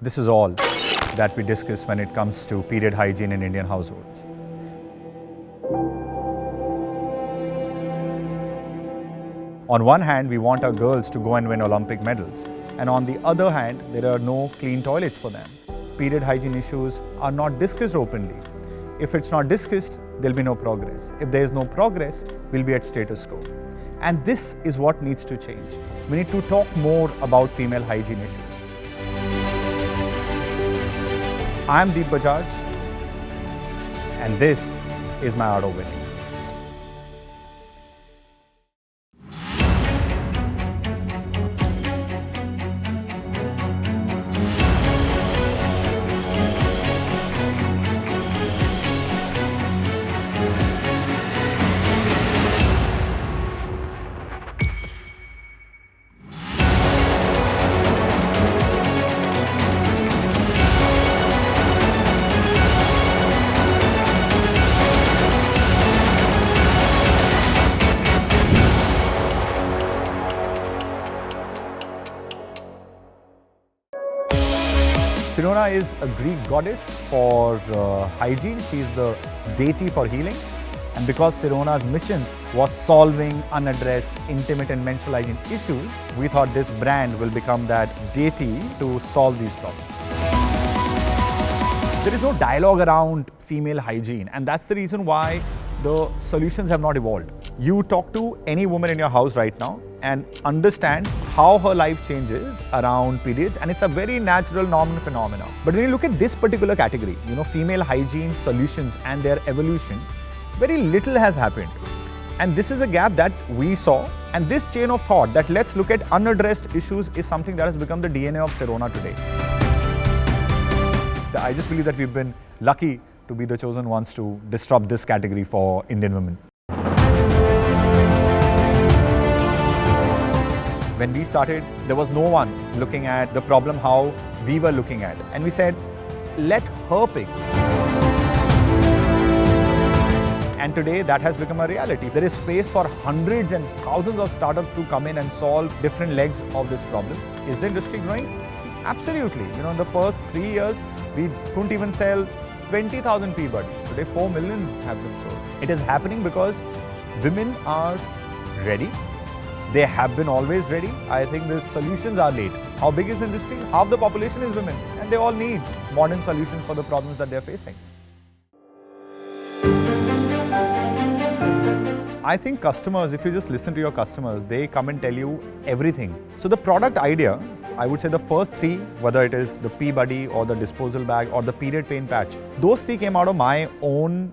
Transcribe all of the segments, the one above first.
This is all that we discuss when it comes to period hygiene in Indian households. On one hand, we want our girls to go and win Olympic medals. And on the other hand, there are no clean toilets for them. Period hygiene issues are not discussed openly. If it's not discussed, there'll be no progress. If there is no progress, we'll be at status quo. And this is what needs to change. We need to talk more about female hygiene issues. I am Bjaja, and this is my art of winning. Sirona is a Greek goddess for hygiene. She is the deity for healing. And because Sirona's mission was solving unaddressed intimate and menstrual hygiene issues, we thought this brand will become that deity to solve these problems. There is no dialogue around female hygiene, and that's the reason why the solutions have not evolved. You talk to any woman in your house right now and understand how her life changes around periods, and it's a very natural, normal phenomenon. But when you look at this particular category, female hygiene solutions and their evolution, very little has happened. And this is a gap that we saw, and this chain of thought that let's look at unaddressed issues is something that has become the DNA of Sirona today. I just believe that we've been lucky to be the chosen ones to disrupt this category for Indian women. When we started, there was no one looking at the problem how we were looking at. And we said, let her pick. And today that has become a reality. There is space for hundreds and thousands of startups to come in and solve different legs of this problem. Is the industry growing? Absolutely. In the first 3 years, we couldn't even sell 20,000 pea buddies. Today, 4 million have been sold. It is happening because women are ready. They have been always ready. I think the solutions are late. How big is the industry? Half the population is women, and they all need modern solutions for the problems that they're facing. I think customers, if you just listen to your customers, they come and tell you everything. So the product idea, I would say the first three, whether it is the pea buddy or the disposal bag or the period pain patch, those three came out of my own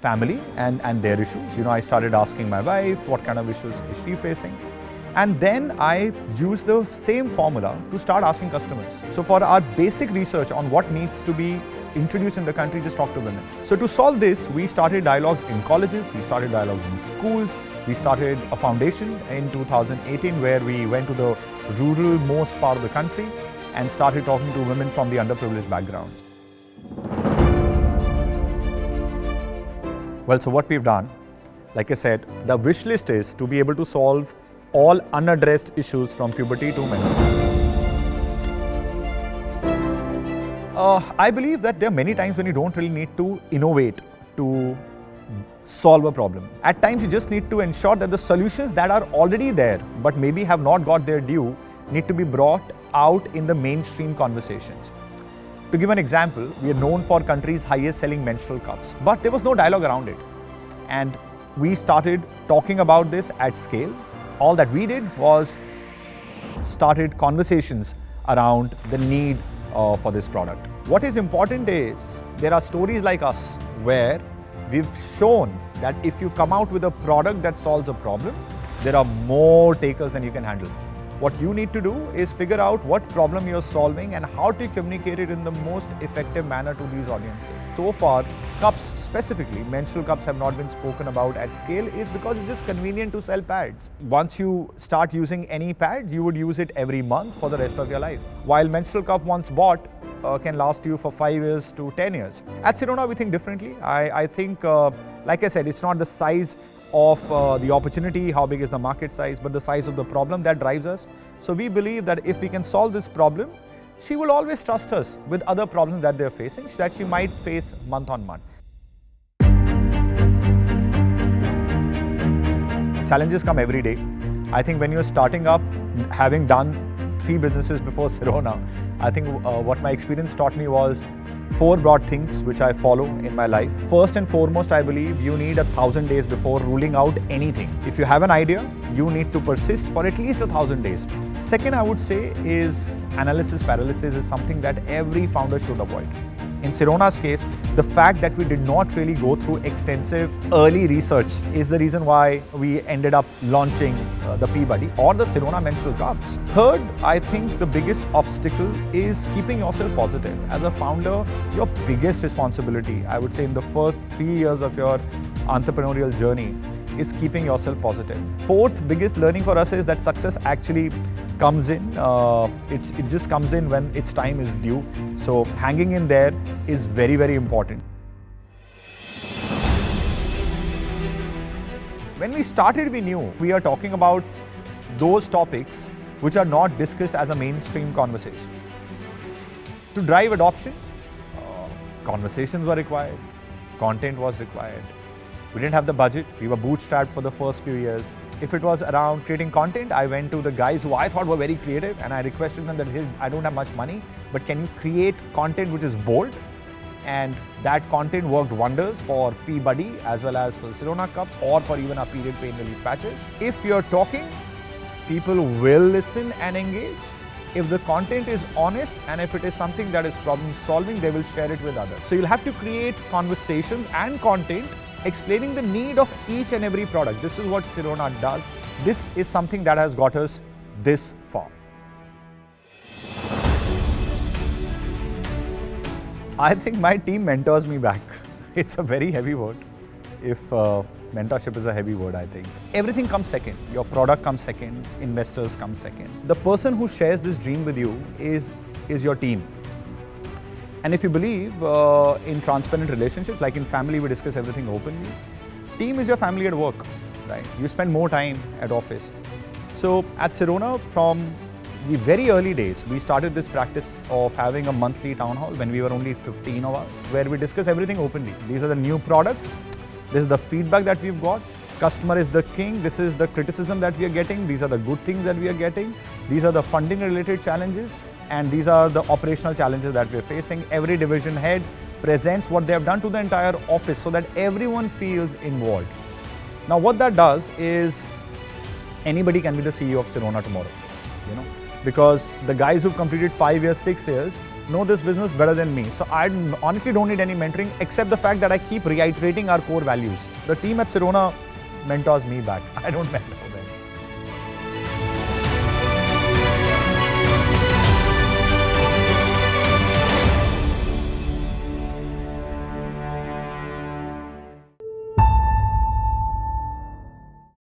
family and their issues. I started asking my wife what kind of issues is she facing. And then I used the same formula to start asking customers. So for our basic research on what needs to be introduced in the country, just talk to women. So to solve this, we started dialogues in colleges, we started dialogues in schools, we started a foundation in 2018 where we went to the rural most part of the country and started talking to women from the underprivileged backgrounds. Well, so what we've done, like I said, the wish list is to be able to solve all unaddressed issues from puberty to menopause. I believe that there are many times when you don't really need to innovate to solve a problem. At times you just need to ensure that the solutions that are already there but maybe have not got their due need to be brought out in the mainstream conversations. To give an example, we are known for country's highest selling menstrual cups, but there was no dialogue around it. And we started talking about this at scale. All that we did was started conversations around the need for this product. What is important is there are stories like us where we've shown that if you come out with a product that solves a problem, there are more takers than you can handle. What you need to do is figure out what problem you're solving and how to communicate it in the most effective manner to these audiences. So far, cups specifically, menstrual cups have not been spoken about at scale is because it's just convenient to sell pads. Once you start using any pad, you would use it every month for the rest of your life. While menstrual cup once bought can last you for 5 years to 10 years. At Sirona, we think differently. I think, like I said, it's not the size of the opportunity, how big is the market size, but the size of the problem that drives us. So we believe that if we can solve this problem, she will always trust us with other problems that they're facing that she might face month on month. Challenges come every day. I think when you're starting up, having done 3 businesses before Sirona, I think what my experience taught me was 4 broad things which I follow in my life. First and foremost, I believe you need 1,000 days before ruling out anything. If you have an idea, you need to persist for at least 1,000 days. Second, I would say is analysis paralysis is something that every founder should avoid. In Sirona's case, the fact that we did not really go through extensive early research is the reason why we ended up launching the Peabody or the Sirona menstrual cups. Third, I think the biggest obstacle is keeping yourself positive. As a founder, your biggest responsibility, I would say in the first 3 years of your entrepreneurial journey, is keeping yourself positive. Fourth biggest learning for us is that success actually comes in. It just comes in when its time is due. So hanging in there is very, very important. When we started, we knew we are talking about those topics which are not discussed as a mainstream conversation. To drive adoption, conversations were required, content was required. We didn't have the budget, we were bootstrapped for the first few years. If it was around creating content, I went to the guys who I thought were very creative and I requested them that, hey, I don't have much money, but can you create content which is bold? And that content worked wonders for Peabody as well as for Sirona Cup or for even our period pain relief patches. If you're talking, people will listen and engage. If the content is honest and if it is something that is problem solving, they will share it with others. So you'll have to create conversations and content explaining the need of each and every product. This is what Sirona does. This is something that has got us this far. I think my team mentors me back. It's a very heavy word. If mentorship is a heavy word, I think. Everything comes second. Your product comes second, investors come second. The person who shares this dream with you is your team. And if you believe in transparent relationships, like in family, we discuss everything openly. Team is your family at work, right? You spend more time at office. So at Sirona, from the very early days, we started this practice of having a monthly town hall when we were only 15 of us, where we discuss everything openly. These are the new products. This is the feedback that we've got. Customer is the king. This is the criticism that we are getting. These are the good things that we are getting. These are the funding related challenges. And these are the operational challenges that we're facing. Every division head presents what they have done to the entire office so that everyone feels involved. Now what that does is anybody can be the CEO of Sirona tomorrow, because the guys who've completed 5 years, 6 years know this business better than me. So I honestly don't need any mentoring except the fact that I keep reiterating our core values. The team at Sirona mentors me back. I don't mentor.